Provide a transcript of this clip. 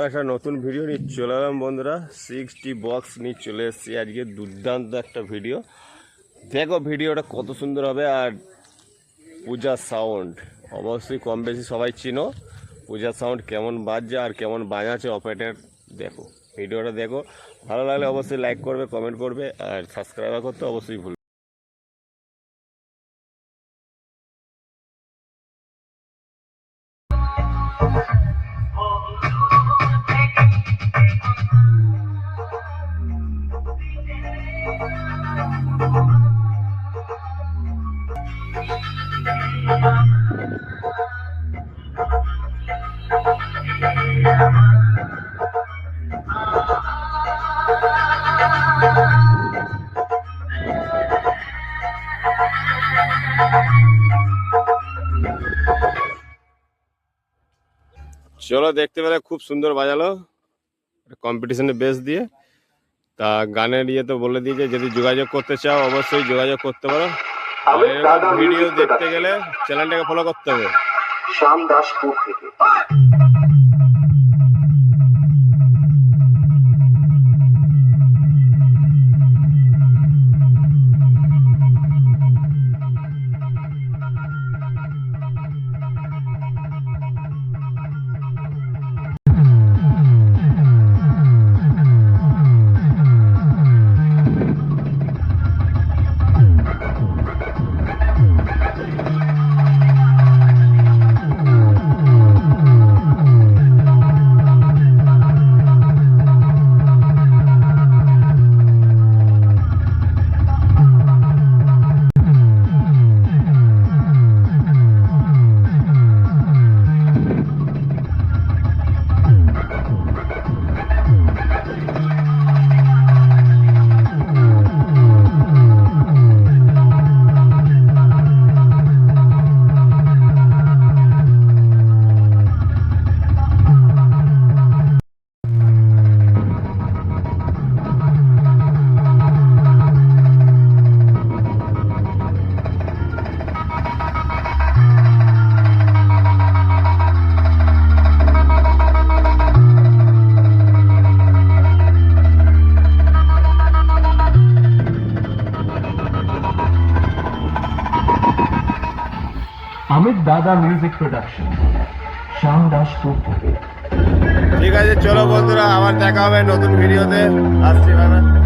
একটা নতুন ভিডিও নিয়ে চলে এলাম বন্ধুরা। 60 বক্স নিয়ে চলে এসেছি আজকে। দুর্দান্ত একটা ভিডিও, দেখো ভিডিওটা কত সুন্দর হবে। আর পূজা সাউন্ড অবশ্যই কম বেশি সবাই চিনো। পূজা সাউন্ড কেমন বাজছে আর কেমন বাজাচ্ছে অপারেটর, দেখো ভিডিওটা দেখো। ভালো লাগলে অবশ্যই লাইক করবে, কমেন্ট করবে আর সাবস্ক্রাইব করতে অবশ্যই ভুলবে। চলো, দেখতে পেলে খুব সুন্দর বাজালো কম্পিটিশনে বেস দিয়ে। তা গানের ইয়ে তো বলে দিয়েছে, যদি যোগাযোগ করতে চাও অবশ্যই যোগাযোগ করতে পারো। ভিডিও দেখতে গেলে চ্যানেলটাকে ফলো করতে হবে। শ্যাম দাসপুর থেকে अमित दादा म्यूजिक प्रोडक्शन श्याम दासपुर থেকে। ঠিক আছে, চলো বন্ধুরা, আবার দেখা হবে নতুন ভিডিওতে। আসছি, বাই বাই।